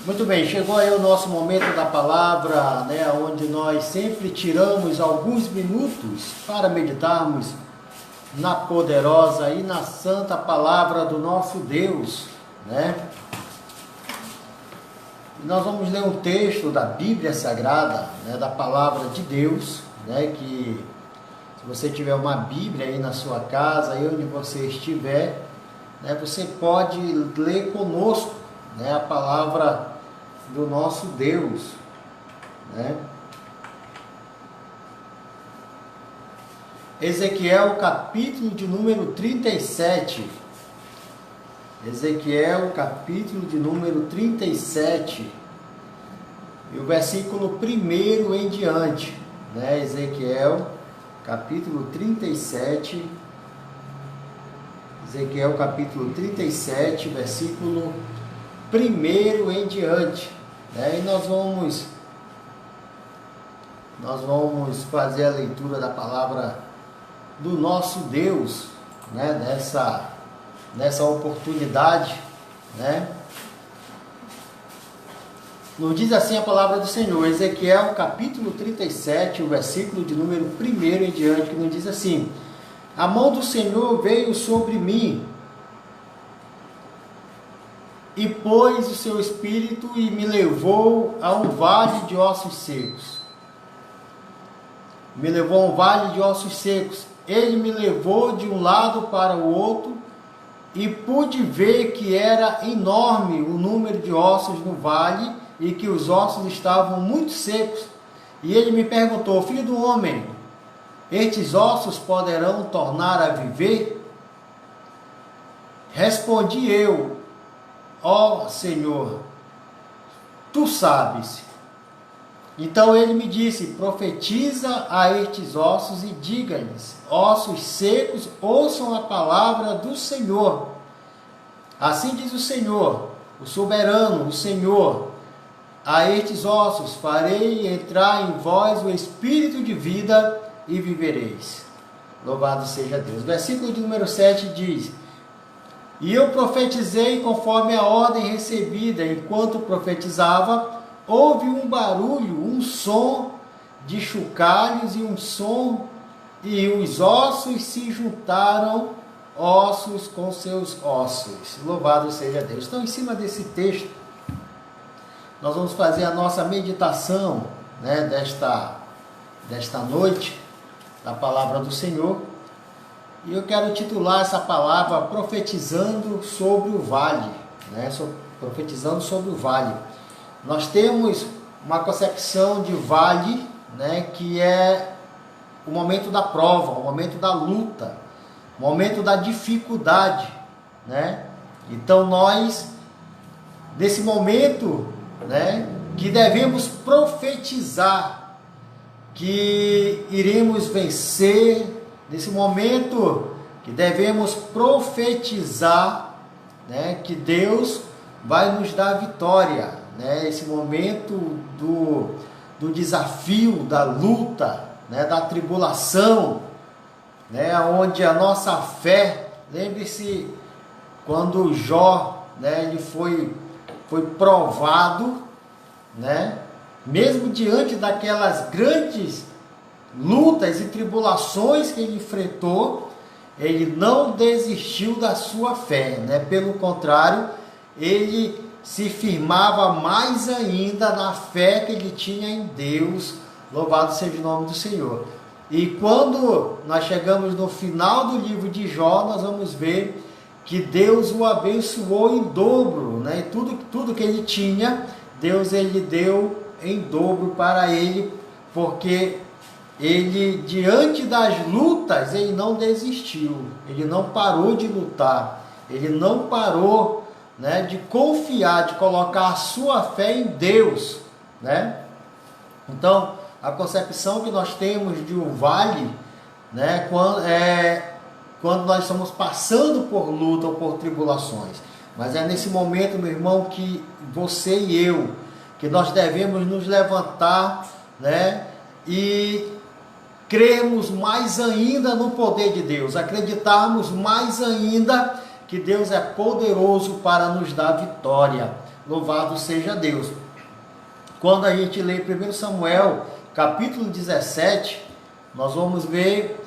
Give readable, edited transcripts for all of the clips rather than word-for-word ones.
Muito bem, chegou aí o nosso momento da palavra, né, onde nós sempre tiramos alguns minutos para meditarmos na poderosa e na santa palavra do nosso Deus, né? E nós vamos ler um texto da Bíblia Sagrada, né, da palavra de Deus, né, que se você tiver uma Bíblia aí na sua casa, aí onde você estiver, né, você pode ler conosco, né, a palavra do nosso Deus, né? Ezequiel, capítulo de número 37. Ezequiel, capítulo de número 37. E o versículo 1 em diante, né? Ezequiel, capítulo 37. Ezequiel, capítulo 37, versículo 1 em diante, né? E nós vamos fazer a leitura da palavra do nosso Deus, né? Nessa oportunidade, né? Nos diz assim a palavra do Senhor, Ezequiel capítulo 37, o versículo de número 1 em diante, que nos diz assim: a mão do Senhor veio sobre mim, e pôs o seu espírito e me levou a um vale de ossos secos. Me levou a um vale de ossos secos. Ele me levou de um lado para o outro e pude ver que era enorme o número de ossos no vale e que os ossos estavam muito secos. E ele me perguntou: filho do homem, estes ossos poderão tornar a viver? Respondi eu: ó Senhor, tu sabes. Então ele me disse: profetiza a estes ossos e diga-lhes: ossos secos, ouçam a palavra do Senhor. Assim diz o Senhor, o soberano, o Senhor: a estes ossos farei entrar em vós o espírito de vida e vivereis. Louvado seja Deus. Versículo de número 7 diz: e eu profetizei conforme a ordem recebida. Enquanto profetizava, houve um barulho, um som de chocalhos e um som, e os ossos se juntaram, ossos com seus ossos. Louvado seja Deus. Então, em cima desse texto, nós vamos fazer a nossa meditação, né, desta noite, da palavra do Senhor. E eu quero titular essa palavra profetizando sobre o vale, né? Profetizando sobre o vale. Nós temos uma concepção de vale, né, que é o momento da prova, o momento da luta, o momento da dificuldade, né? Então nós, nesse momento, né, que devemos profetizar que iremos vencer, nesse momento que devemos profetizar, né, que Deus vai nos dar vitória, né, esse momento do desafio, da luta, né, da tribulação, né, onde a nossa fé, lembre-se quando Jó, né, ele foi provado, né, mesmo diante daquelas grandes lutas e tribulações que ele enfrentou, ele não desistiu da sua fé, né? Pelo contrário, ele se firmava mais ainda na fé que ele tinha em Deus. Louvado seja o nome do Senhor. E quando nós chegamos no final do livro de Jó, nós vamos ver que Deus o abençoou em dobro, né? E tudo que ele tinha, Deus ele deu em dobro para ele, porque ele, diante das lutas, ele não desistiu, ele não parou de lutar, ele não parou, né, de confiar, de colocar a sua fé em Deus, né? Então, a concepção que nós temos de um vale, né, quando nós estamos passando por luta ou por tribulações, mas é nesse momento, meu irmão, que você e eu, que nós devemos nos levantar, né, e crermos mais ainda no poder de Deus, acreditarmos mais ainda que Deus é poderoso para nos dar vitória. Louvado seja Deus. Quando a gente lê 1 Samuel, capítulo 17, nós vamos ver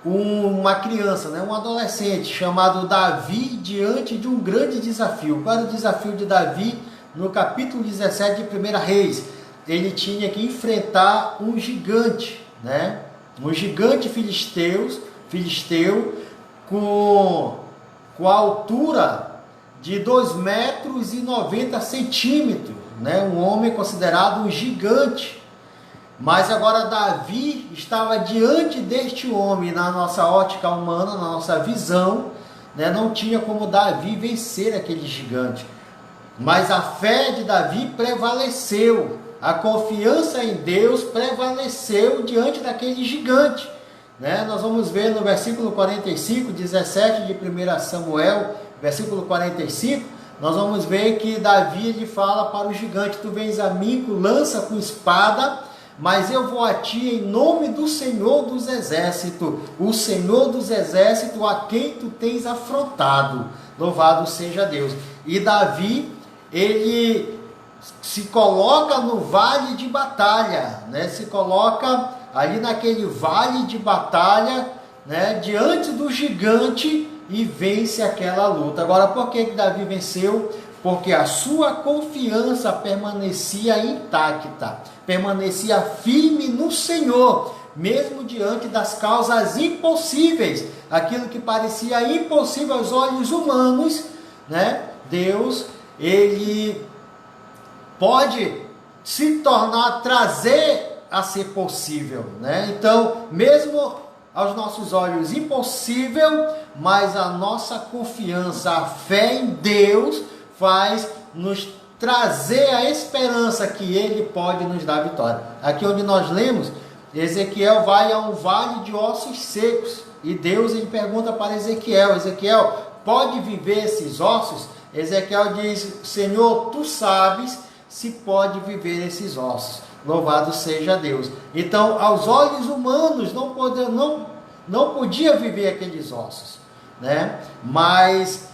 uma criança, um adolescente chamado Davi diante de um grande desafio. Qual era o desafio de Davi no capítulo 17 de 1 Reis? Ele tinha que enfrentar um gigante, um gigante filisteu com a altura de 2,90 metros, um homem considerado um gigante. Mas agora Davi estava diante deste homem, na nossa ótica humana, na nossa visão, não tinha como Davi vencer aquele gigante. Mas a fé de Davi prevaleceu, a confiança em Deus prevaleceu diante daquele gigante. Nós vamos ver no versículo 45, 17 de 1 Samuel, versículo 45, nós vamos ver que Davi ele fala para o gigante: tu vens a mim com lança, com espada, mas eu vou a ti em nome do Senhor dos Exércitos, o Senhor dos Exércitos a quem tu tens afrontado. Louvado seja Deus. E Davi, ele se coloca no vale de batalha, se coloca ali naquele vale de batalha, diante do gigante, e vence aquela luta. Agora, por que Davi venceu? Porque a sua confiança permanecia intacta, permanecia firme no Senhor, mesmo diante das causas impossíveis, aquilo que parecia impossível aos olhos humanos, Deus, ele pode se tornar, trazer a ser possível, Então, mesmo aos nossos olhos impossível, mas a nossa confiança, a fé em Deus faz nos trazer a esperança que Ele pode nos dar vitória. Aqui onde nós lemos, Ezequiel vai a um vale de ossos secos, e Deus ele pergunta para Ezequiel: Ezequiel, pode viver esses ossos? Ezequiel diz: Senhor, tu sabes se pode viver esses ossos. Louvado seja Deus. Então, aos olhos humanos não podia viver aqueles ossos, mas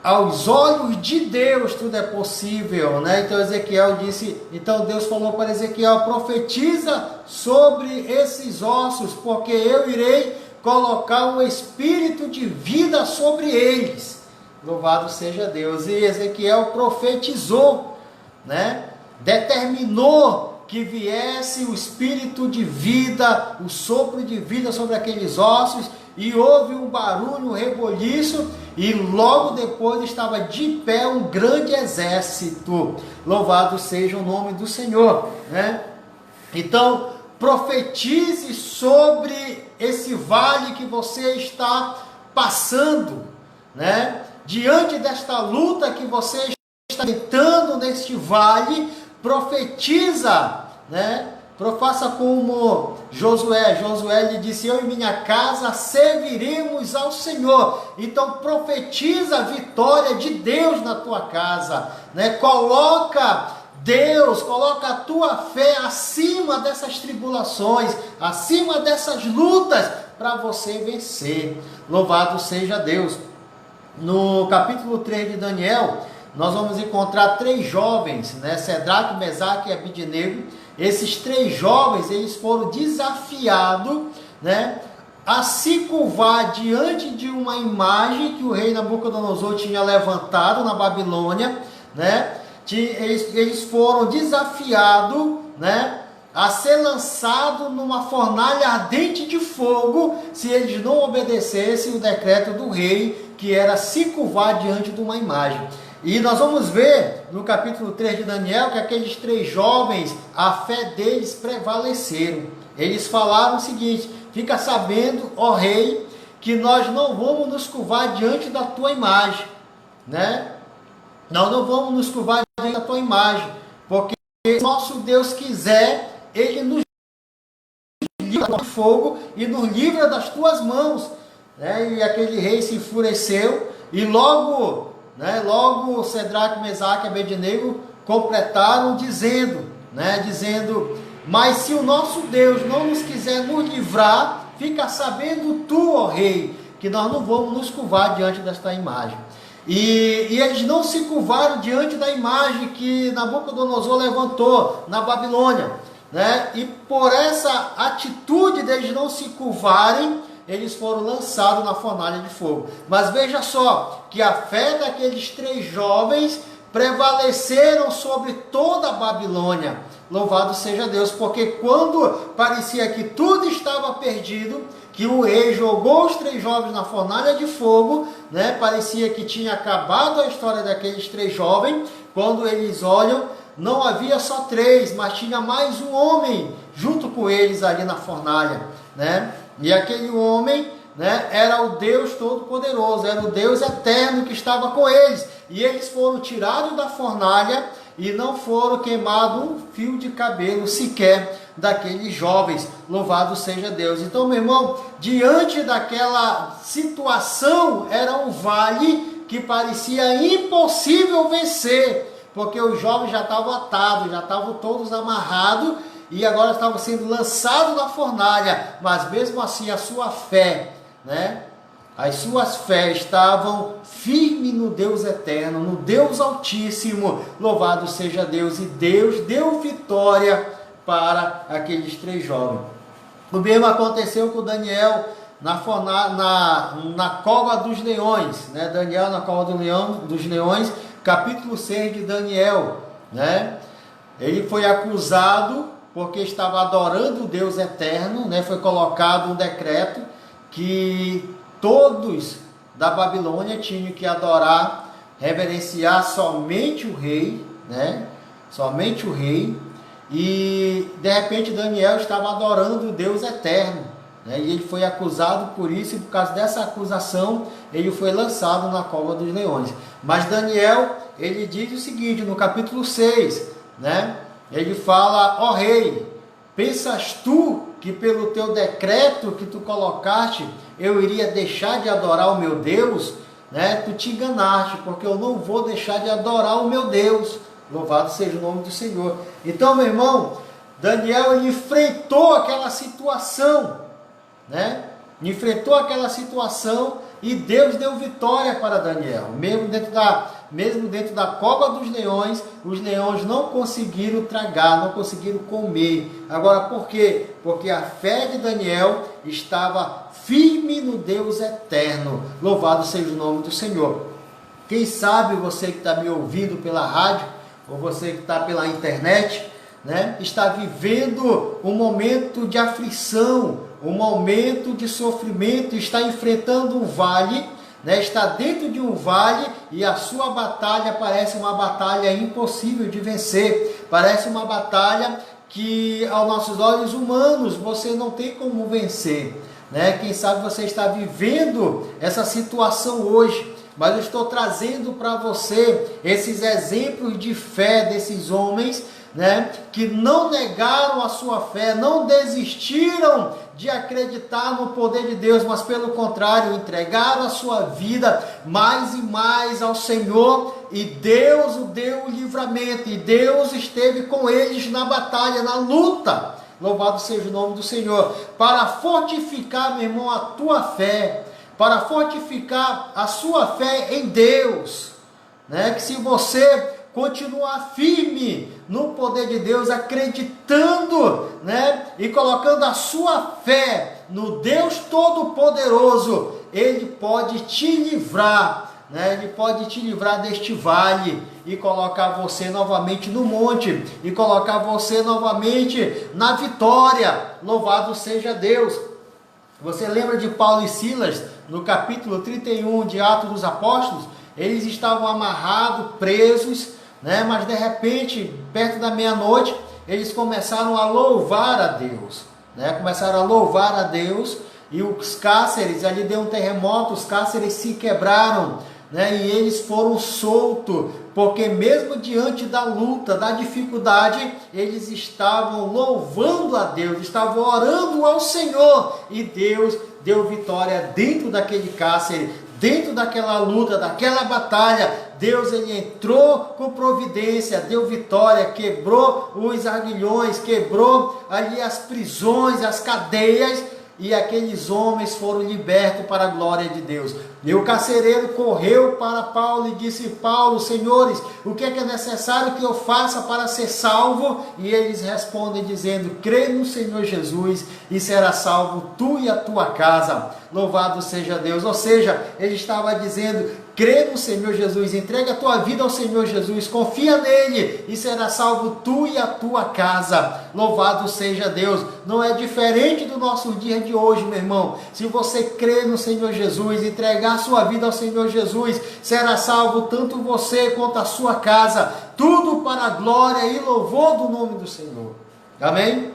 aos olhos de Deus tudo é possível, Então Ezequiel disse, então Deus falou para Ezequiel: profetiza sobre esses ossos, porque eu irei colocar um espírito de vida sobre eles. Louvado seja Deus. E Ezequiel profetizou, determinou que viesse o espírito de vida, o sopro de vida sobre aqueles ossos, e houve um barulho, um reboliço, e logo depois estava de pé um grande exército. Louvado seja o nome do Senhor, Então, profetize sobre esse vale que você está passando, diante desta luta que você está entrando neste vale, profetiza, faça como Josué. Josué lhe disse: eu e minha casa serviremos ao Senhor. Então profetiza a vitória de Deus na tua casa, coloca Deus, coloca a tua fé acima dessas tribulações, acima dessas lutas, para você vencer. Louvado seja Deus. No capítulo 3 de Daniel, nós vamos encontrar 3 jovens, Sedraque, Mesaque e Abidnego. Esses 3 jovens, eles foram desafiados, a se curvar diante de uma imagem que o rei Nabucodonosor tinha levantado na Babilônia, Eles foram desafiados, a ser lançados numa fornalha ardente de fogo, se eles não obedecessem o decreto do rei, que era se curvar diante de uma imagem. E nós vamos ver no capítulo 3 de Daniel que aqueles 3 jovens, a fé deles prevaleceram. Eles falaram o seguinte: fica sabendo, ó rei, que nós não vamos nos curvar diante da tua imagem, Nós não vamos nos curvar diante da tua imagem, porque se nosso Deus quiser, Ele nos livra do fogo e nos livra das tuas mãos. E aquele rei se enfureceu, e logo Sedraque, Mesaque e Abednego completaram dizendo, mas se o nosso Deus não nos quiser nos livrar, fica sabendo tu, ó rei, que nós não vamos nos curvar diante desta imagem. E eles não se curvaram diante da imagem que Nabucodonosor levantou na Babilônia, né? E por essa atitude deles não se curvarem, eles foram lançados na fornalha de fogo. Mas veja só, que a fé daqueles 3 jovens prevaleceram sobre toda a Babilônia. Louvado seja Deus, porque quando parecia que tudo estava perdido, que o rei jogou os 3 jovens na fornalha de fogo, né? Parecia que tinha acabado a história daqueles 3 jovens. Quando eles olham, não havia só 3, mas tinha mais um homem junto com eles ali na fornalha, né? E aquele homem, né, era o Deus Todo-Poderoso, era o Deus Eterno que estava com eles. E eles foram tirados da fornalha e não foram queimados um fio de cabelo sequer daqueles jovens. Louvado seja Deus. Então, meu irmão, diante daquela situação, era um vale que parecia impossível vencer, porque os jovens já estavam atados, já estavam todos amarrados, e agora estavam sendo lançados na fornalha. Mas mesmo assim a sua fé, né? As suas fés estavam firmes no Deus eterno, no Deus Altíssimo. Louvado seja Deus. E Deus deu vitória para aqueles 3 jovens. O mesmo aconteceu com Daniel na cova dos leões, né? Daniel na cova dos leões, capítulo 6 de Daniel, né? Ele foi acusado porque estava adorando o Deus eterno, né? Foi colocado um decreto que todos da Babilônia tinham que adorar, reverenciar somente o rei, né? Somente o rei. E de repente Daniel estava adorando o Deus eterno, né? E ele foi acusado por isso, e por causa dessa acusação ele foi lançado na cova dos leões. Mas Daniel, ele diz o seguinte no capítulo 6, né? Ele fala: ó rei, pensas tu que pelo teu decreto que tu colocaste eu iria deixar de adorar o meu Deus? Né? Tu te enganaste, porque eu não vou deixar de adorar o meu Deus. Louvado seja o nome do Senhor. Então, meu irmão, Daniel, ele enfrentou aquela situação, né? Enfrentou aquela situação e Deus deu vitória para Daniel. Mesmo dentro da cova dos leões, os leões não conseguiram tragar, não conseguiram comer. Agora, por quê? Porque a fé de Daniel estava firme no Deus eterno. Louvado seja o nome do Senhor. Quem sabe você que está me ouvindo pela rádio, ou você que está pela internet, né, está vivendo um momento de aflição, um momento de sofrimento, está enfrentando um vale, né, está dentro de um vale e a sua batalha parece uma batalha impossível de vencer, parece uma batalha que aos nossos olhos humanos você não tem como vencer, né? Quem sabe você está vivendo essa situação hoje, mas eu estou trazendo para você esses exemplos de fé desses homens, né, que não negaram a sua fé, não desistiram de acreditar no poder de Deus, mas pelo contrário, entregaram a sua vida mais e mais ao Senhor, e Deus o deu o livramento, e Deus esteve com eles na batalha, na luta. Louvado seja o nome do Senhor, para fortificar, meu irmão, a tua fé, para fortificar a sua fé em Deus, né? Que se você continuar firme no poder de Deus, acreditando, né? E colocando a sua fé no Deus Todo-Poderoso, Ele pode te livrar, né? Ele pode te livrar deste vale e colocar você novamente no monte, e colocar você novamente na vitória. Louvado seja Deus. Você lembra de Paulo e Silas, no capítulo 31 de Atos dos Apóstolos? Eles estavam amarrados, presos, né? Mas de repente, perto da meia-noite, eles começaram a louvar a Deus, né? Começaram a louvar a Deus, e os cárceres, ali deu um terremoto, os cárceres se quebraram, né? E eles foram soltos, porque mesmo diante da luta, da dificuldade, eles estavam louvando a Deus, estavam orando ao Senhor, e Deus deu vitória dentro daquele cárcere, dentro daquela luta, daquela batalha. Deus, ele entrou com providência, deu vitória, quebrou os aguilhões, quebrou ali as prisões, as cadeias, e aqueles homens foram libertos para a glória de Deus. E o carcereiro correu para Paulo e disse: Paulo, senhores, o que é necessário que eu faça para ser salvo? E eles respondem dizendo: crê no Senhor Jesus e será salvo tu e a tua casa. Louvado seja Deus. Ou seja, ele estava dizendo: crê no Senhor Jesus, entrega a tua vida ao Senhor Jesus, confia nele e será salvo tu e a tua casa. Louvado seja Deus. Não é diferente do nosso dia de hoje, meu irmão. Se você crê no Senhor Jesus, entregar a sua vida ao Senhor Jesus, será salvo tanto você quanto a sua casa, tudo para a glória e louvor do nome do Senhor. Amém?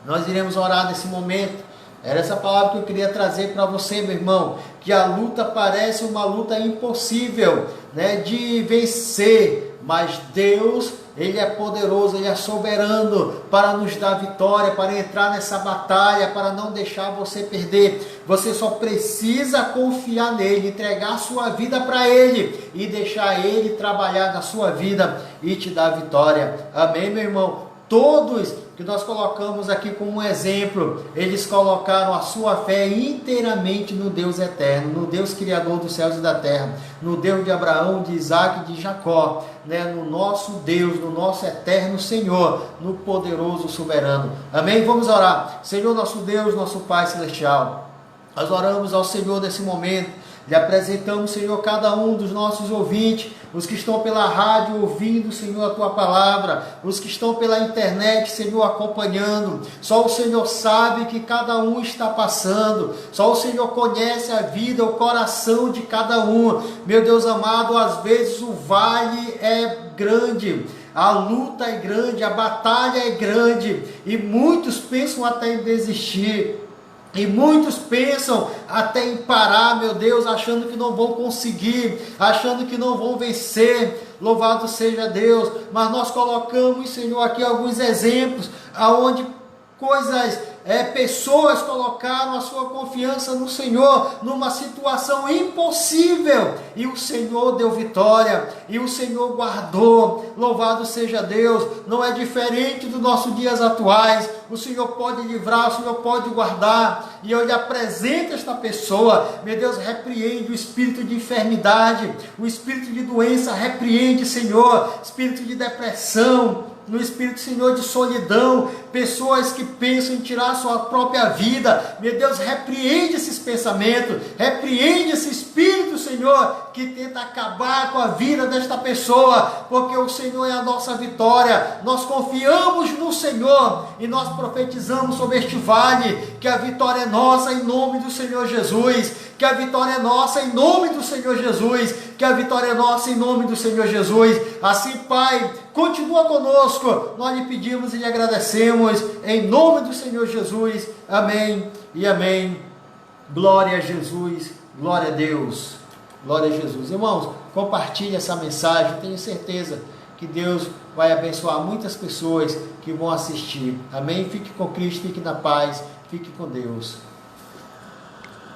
Nós iremos orar nesse momento. Era essa palavra que eu queria trazer para você, meu irmão, que a luta parece uma luta impossível, né, de vencer, mas Deus, Ele é poderoso, Ele é soberano para nos dar vitória, para entrar nessa batalha, para não deixar você perder. Você só precisa confiar nele, entregar a sua vida para Ele e deixar Ele trabalhar na sua vida e te dar vitória. Amém, meu irmão? Todos que nós colocamos aqui como exemplo, eles colocaram a sua fé inteiramente no Deus eterno, no Deus criador dos céus e da terra, no Deus de Abraão, de Isaac e de Jacó, né? No nosso Deus, no nosso eterno Senhor, no poderoso soberano. Amém? Vamos orar. Senhor, nosso Deus, nosso Pai celestial, nós oramos ao Senhor nesse momento. Lhe apresentamos, Senhor, cada um dos nossos ouvintes, os que estão pela rádio ouvindo, Senhor, a Tua palavra, os que estão pela internet, Senhor, acompanhando. Só o Senhor sabe que cada um está passando. Só o Senhor conhece a vida, o coração de cada um. Meu Deus amado, às vezes o vale é grande, a luta é grande, a batalha é grande, e muitos pensam até em desistir. E muitos pensam até em parar, meu Deus, achando que não vão conseguir, achando que não vão vencer. Louvado seja Deus. Mas nós colocamos, Senhor, aqui alguns exemplos aonde pessoas colocaram a sua confiança no Senhor numa situação impossível, e o Senhor deu vitória, e o Senhor guardou. Louvado seja Deus. Não é diferente dos nossos dias atuais. O Senhor pode livrar, o Senhor pode guardar, e eu lhe apresento esta pessoa. Meu Deus, repreende o espírito de enfermidade, o espírito de doença, repreende, Senhor, espírito de depressão, no espírito, Senhor, de solidão, pessoas que pensam em tirar a sua própria vida. Meu Deus, repreende esses pensamentos, repreende esse espírito, Senhor, que tenta acabar com a vida desta pessoa, porque o Senhor é a nossa vitória. Nós confiamos no Senhor e nós profetizamos sobre este vale que a vitória é nossa em nome do Senhor Jesus, que a vitória é nossa em nome do Senhor Jesus, que a vitória é nossa em nome do Senhor Jesus. Assim, Pai, continua conosco, nós lhe pedimos e lhe agradecemos, em nome do Senhor Jesus. Amém e amém. Glória a Jesus, glória a Deus, glória a Jesus. Irmãos, compartilhe essa mensagem, tenho certeza que Deus vai abençoar muitas pessoas que vão assistir. Amém? Fique com Cristo, fique na paz, fique com Deus.